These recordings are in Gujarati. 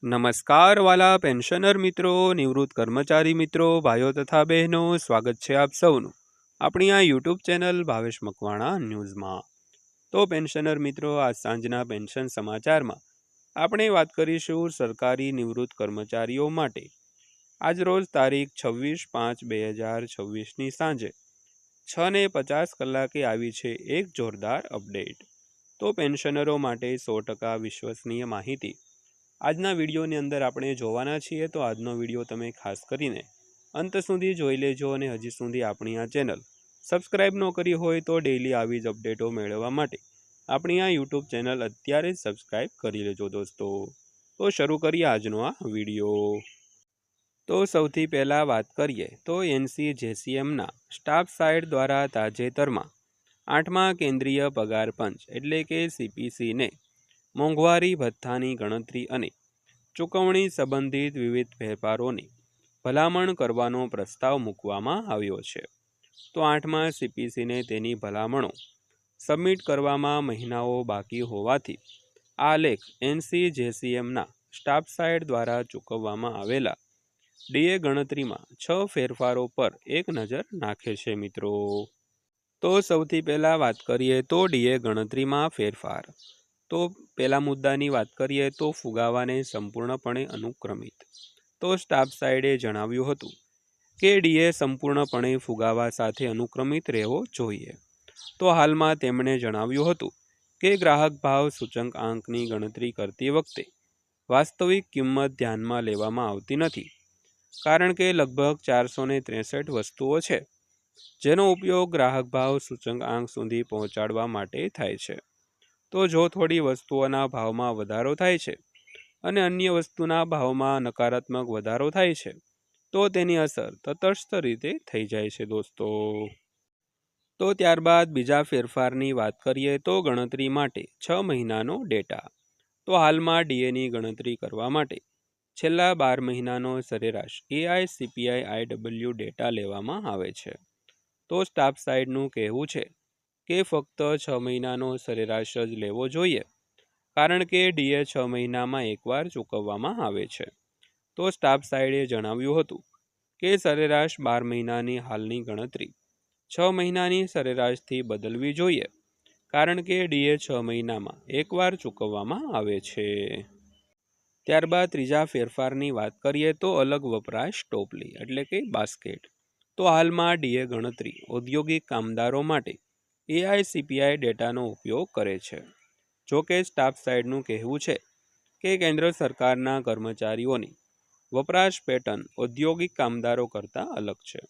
નમસ્કાર વાલા પેન્શનર મિત્રો, નિવૃત્ત કર્મચારી મિત્રો, ભાઈઓ તથા બહેનો, સ્વાગત છે આપ સૌનું આપણી આ યુટ્યુબ ચેનલ ભાવેશ મકવાણા ન્યૂઝમાં। તો પેન્શનર મિત્રો, આજ સાંજના પેન્શન સમાચારમાં આપણે વાત કરીશું સરકારી નિવૃત્ત કર્મચારીઓ માટે આજરોજ તારીખ 26/5/2026ની સાંજે 6:50 કલાકે આવી છે એક જોરદાર અપડેટ। તો પેન્શનરો માટે 100% વિશ્વસનીય માહિતી આજના વિડીયોની અંદર આપણે જોવાના છીએ। તો આજનો વિડીયો તમે ખાસ કરીને અંત સુધી જોઈ લેજો અને હજી સુધી આપણી આ ચેનલ સબસ્ક્રાઇબ ન કરી હોય તો ડેઈલી આવી જ અપડેટો મેળવવા માટે આપણી આ યુટ્યુબ ચેનલ અત્યારે જ સબસ્ક્રાઇબ કરી લેજો દોસ્તો। તો શરૂ કરીએ આજનો આ વિડીયો। તો સૌથી પહેલાં વાત કરીએ તો NCJCMના સ્ટાફ સાઇડ દ્વારા તાજેતરમાં 8મા કેન્દ્રીય પગાર પંચ એટલે કે CPCને મોંઘવારી ભથ્થાની ગણતરી અને ચૂકવણી સંબંધિત વિવિધ ફેરફારોની ભલામણ કરવાનો પ્રસ્તાવ મૂકવામાં આવ્યો છે। તો 8મા CPCને તેની ભલામણો સબમિટ કરવામાં મહિનાઓ બાકી હોવાથી આ લેખ NCJCMના સ્ટાફ સાઇડ દ્વારા ચૂકવવામાં આવેલા DA ગણતરીમાં 6 ફેરફારો પર એક નજર નાખે છે મિત્રો। તો સૌથી પહેલાં વાત કરીએ તો DA ગણતરીમાં ફેરફાર। તો પહેલા મુદ્દાની વાત કરીએ તો ફુગાવાને સંપૂર્ણપણે અનુક્રમિત। તો સ્ટાફ સાઇડે જણાવ્યું હતું કે DA સંપૂર્ણપણે ફુગાવા સાથે અનુક્રમિત રહેવો જોઈએ। તો હાલમાં તેમણે જણાવ્યું હતું કે ગ્રાહક ભાવ સૂચકાંકની ગણતરી કરતી વખતે વાસ્તવિક કિંમત ધ્યાનમાં લેવામાં આવતી નથી, કારણ કે લગભગ 463 વસ્તુઓ છે જેનો ઉપયોગ ગ્રાહક ભાવ સૂચકાંક સુધી પહોંચાડવા માટે થાય છે। તો જો થોડી વસ્તુઓના ભાવમાં વધારો થાય છે અને અન્ય વસ્તુના ભાવમાં નકારાત્મક વધારો થાય છે તો તેની અસર તટસ્થ રીતે થઈ જાય છે દોસ્તો। તો ત્યારબાદ બીજા ફેરફારની વાત કરીએ તો ગણતરી માટે 6 મહિનાનો ડેટા। તો હાલમાં DAની ગણતરી કરવા માટે છેલ્લા 12 મહિનાનો સરેરાશ AICPI-IW ડેટા લેવામાં આવે છે। તો સ્ટાફ સાઇડનું કહેવું છે કે ફક્ત 6 મહિનાનો સરેરાશ જ લેવો જોઈએ, કારણ કે DA 6 મહિનામાં એકવાર ચૂકવવામાં આવે છે। તો સ્ટાફ સાઇડે જણાવ્યું હતું કે સરેરાશ 12 મહિનાની હાલની ગણતરી 6 મહિનાની સરેરાશથી બદલવી જોઈએ, કારણ કે DA 6 મહિનામાં એકવાર ચૂકવવામાં આવે છે। ત્યારબાદ ત્રીજા ફેરફારની વાત કરીએ તો અલગ વપરાશ ટોપલી એટલે કે બાસ્કેટ। તો હાલમાં DA ગણતરી ઔદ્યોગિક કામદારો માટે AICPI ડેટાનો ઉપયોગ કરે છે। જો કે સ્ટાફ સાઇડનું કહેવું છે કે કેન્દ્ર સરકારના કર્મચારીઓની વપરાશ પેટર્ન ઔદ્યોગિક કામદારો કરતાં અલગ છે,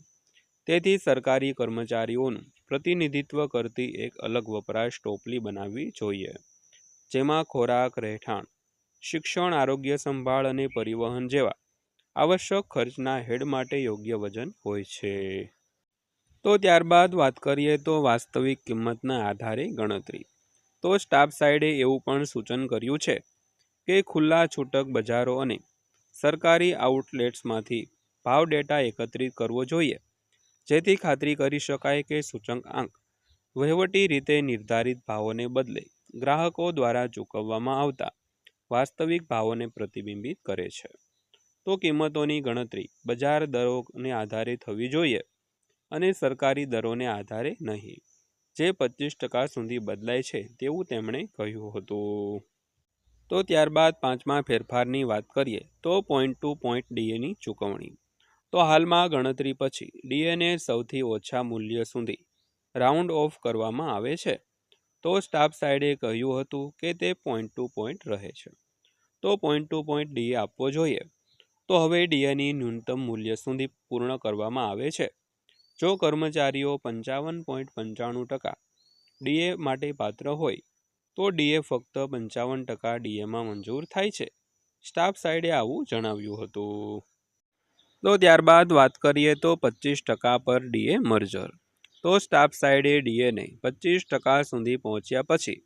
તેથી સરકારી કર્મચારીઓનું પ્રતિનિધિત્વ કરતી એક અલગ વપરાશ ટોપલી બનાવવી જોઈએ, જેમાં ખોરાક, રહેઠાણ, શિક્ષણ, આરોગ્ય સંભાળ અને પરિવહન જેવા આવશ્યક ખર્ચના હેડ માટે યોગ્ય વજન હોય છે। તો ત્યારબાદ વાત કરીએ તો વાસ્તવિક કિંમતના આધારે ગણતરી। તો સ્ટાફ સાઇડે એવું પણ સૂચન કર્યું છે કે ખુલ્લા છૂટક બજારો અને સરકારી આઉટલેટ્સમાંથી ભાવ ડેટા એકત્રિત કરવો જોઈએ, જેથી ખાતરી કરી શકાય કે સૂચકાંક વહીવટી રીતે નિર્ધારિત ભાવોને બદલે ગ્રાહકો દ્વારા ચૂકવવામાં આવતા વાસ્તવિક ભાવોને પ્રતિબિંબિત કરે છે। તો કિંમતોની ગણતરી બજાર દરોને આધારે થવી જોઈએ અને સરકારી દરોને આધારે નહીં, જે 25% સુધી બદલાય છે તેવું તેમણે કહ્યું હતું। તો ત્યારબાદ પાંચમા ફેરફારની વાત કરીએ તો પોઈન્ટ ટુ પોઈન્ટ DAની ચૂકવણી। તો હાલમાં ગણતરી પછી DAને સૌથી ઓછા મૂલ્ય સુધી રાઉન્ડ ઓફ કરવામાં આવે છે। તો સ્ટાફ સાઇડે કહ્યું હતું કે તે પોઈન્ટ ટુ પોઈન્ટ રહે છે, તો પોઈન્ટ ટુ પોઈન્ટ DA આપવો જોઈએ। તો હવે DAની ન્યૂનતમ મૂલ્ય સુધી પૂર્ણ કરવામાં આવે છે। જો કર્મચારીઓ 55.95% DA માટે પાત્ર હોય તો DA ફક્ત 55% DAમાં મંજૂર થાય છે। સ્ટાફ સાઇડે આવું જણાવ્યું હતું। તો ત્યારબાદ વાત કરીએ તો 25% પર DA મર્જર। તો સ્ટાફ સાઇડે DAને 25% સુધી પહોંચ્યા પછી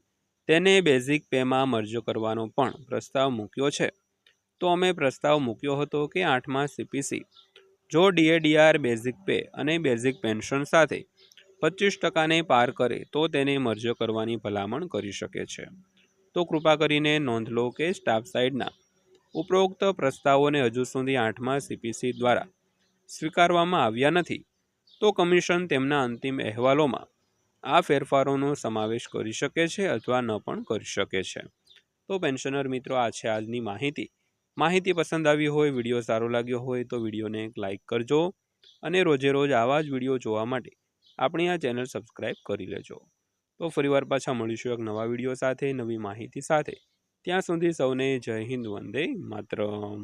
તેને બેઝિક પેમાં મર્જ કરવાનો પણ પ્રસ્તાવ મૂક્યો છે। તો અમે પ્રસ્તાવ મૂક્યો હતો કે 8મા CPC જો DADR બેઝિક પે અને બેઝિક પેન્શન સાથે 25%ને પાર કરે તો તેને મર્જ કરવાની ભલામણ કરી શકે છે। તો કૃપા કરીને નોંધ લો કે સ્ટાફ સાઇડના ઉપરોક્ત પ્રસ્તાવોને હજુ સુધી 8મા CPC દ્વારા સ્વીકારવામાં આવ્યા નથી તો કમિશન તેમના અંતિમ અહેવાલોમાં આ ફેરફારોનો સમાવેશ કરી શકે છે અથવા ન પણ કરી શકે છે। તો પેન્શનર મિત્રો, આ છે આજની માહિતી પસંદ આવી હોય, વિડીયો સારો લાગ્યો હોય તો વિડીયોને એક લાઇક કરજો અને રોજે રોજ આવા જ વિડીયો જોવા માટે આપણી આ ચેનલ સબસ્ક્રાઈબ કરી લેજો। તો ફરીવાર પાછા મળીશું એક નવા વિડીયો સાથે, નવી માહિતી સાથે। ત્યાં સુધી સૌને જય હિન્દ, વંદે માતરમ।